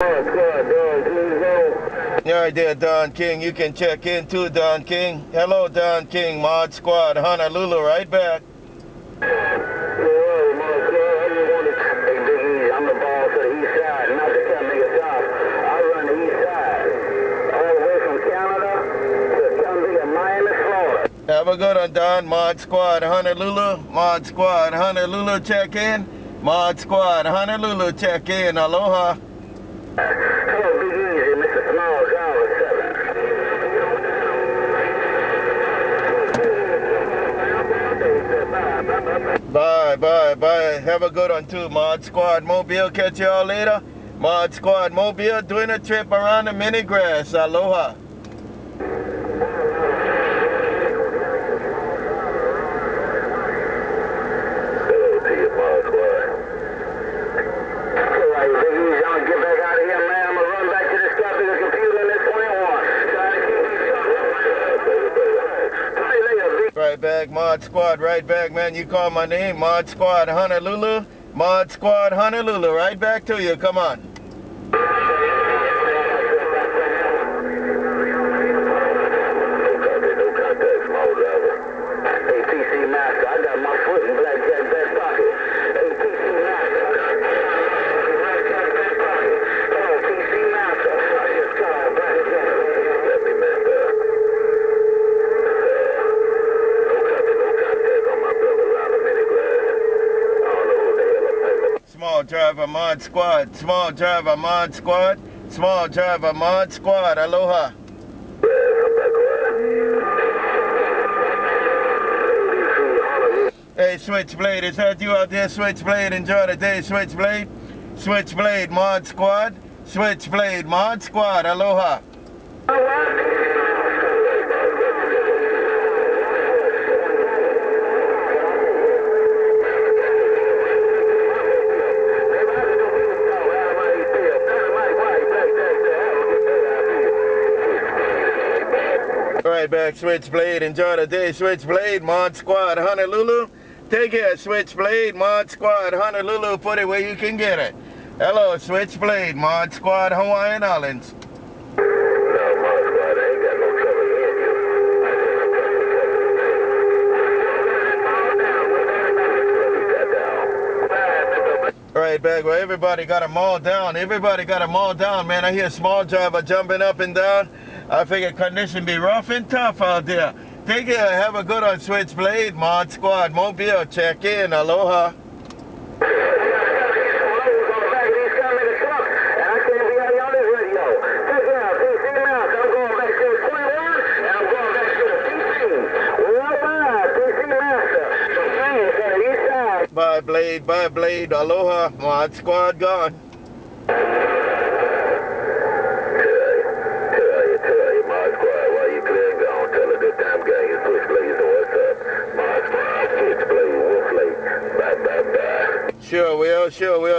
Right there, DonKing. You can check in too, DonKing. Hello, DonKing. Mod Squad, Honolulu, right back. I'm the boss of the east side, not to tell niggas off. I run the east side, all the way from Canada to Tunbridge and Miami, Florida. Have a good one, Don. Mod Squad, Honolulu. Mod Squad, Honolulu, check in. Mod Squad, Honolulu, check in. Aloha. Hello, Big Easy, Mr. SmallDriver 7. Bye. Have a good one too, Mod Squad Mobile. Catch y'all later. Mod Squad Mobile doing a trip around the mini grass. Aloha. Right back, Mod Squad, right back, man. You call my name, Mod Squad Honolulu. Mod Squad Honolulu, right back to you. Come on. I got my foot in Blackjack back pocket. Hey, PC Master. Hello, PC Master. I just called Blackjack. Let me mess up. No contact on my brother around the mini grass. I don't know who the hell I'm thinking. SmallDriver Mod Squad. SmallDriver Mod Squad. SmallDriver Mod Squad. Aloha. Hey, SwitchBlade, is that you out there, SwitchBlade? Enjoy the day, SwitchBlade. SwitchBlade Mod Squad. SwitchBlade Mod Squad. Aloha. Right back, SwitchBlade. Enjoy the day, SwitchBlade Mod Squad Honolulu. Take care, SwitchBlade Mod Squad Honolulu. Put it where you can get it. Hello, SwitchBlade Mod Squad Hawaiian Islands. Right back, well, everybody got them all down. Everybody got them all down, man. I hear SmallDriver jumping up and down. I figure condition be rough and tough out there. Take care. Have a good one, SwitchBlade Mod Squad Mobile. Check in. Aloha. Bye, Blade. Aloha. Mod Squad gone. Sure will,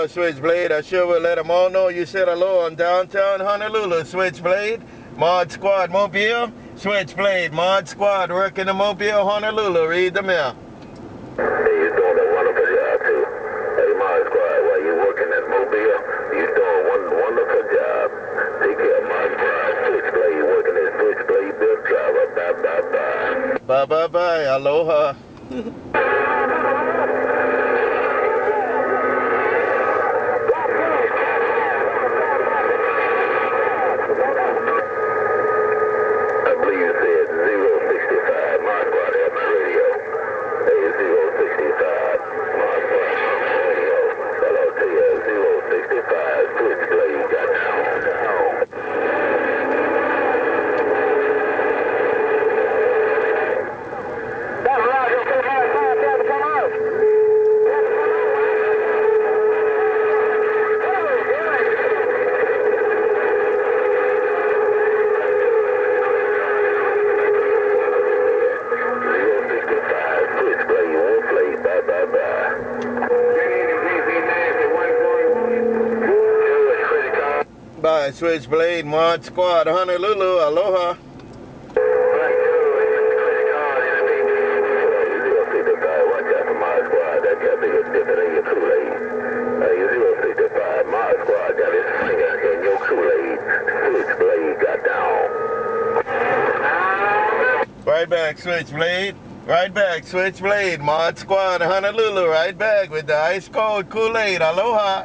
SwitchBlade. I sure will let them all know you said hello on downtown Honolulu. SwitchBlade, Mod Squad Mobile. SwitchBlade, Mod Squad working the Mobile, Honolulu. Read the mail. Hey, you're doing a wonderful job, too. Hey, Mod Squad, while you're working at Mobile, you're doing one wonderful job. Take care, Mod Squad. SwitchBlade, working at SwitchBlade Bus Driver. Bye. Aloha. Bye, SwitchBlade Mod Squad Honolulu. Aloha. Mod Squad got his finger in your Right back, SwitchBlade. Right back, SwitchBlade. Mod Squad, Honolulu. Right back with the ice cold Kool-Aid. Aloha.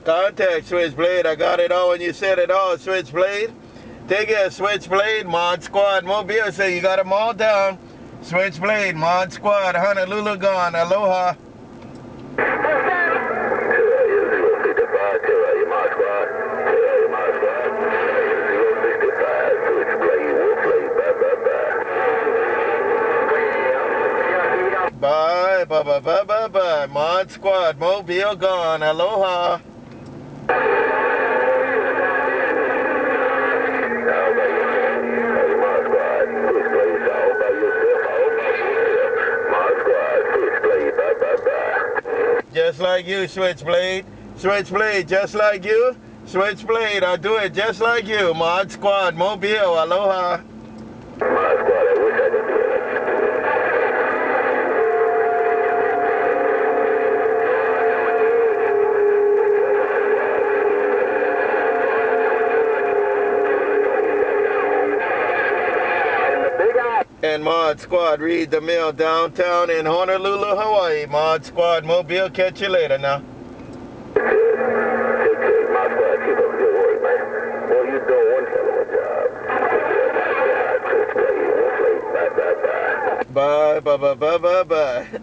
Contact SwitchBlade. I got it all when you said it all, SwitchBlade. Take it, SwitchBlade, Mod Squad, Mobile. Say you got them all down. SwitchBlade, Mod Squad, Honolulu gone. Aloha. Bye, bye, bye, bye, bye, bye. Mod Squad, Mobile gone. Aloha. Just like you, SwitchBlade. SwitchBlade, just like you. SwitchBlade, I'll do it just like you. Mod Squad, Mobile, Aloha. Mod Squad, I wish I could do it. And Mod Squad, read the mail downtown in Honolulu, Hawaii. Mod Squad, Mobile, catch you later now. Mod Squad, keep up the good work, man. Boy, you doing one hell of a job. Bye, bye, bye, bye. Bye, bye, bye, bye, bye.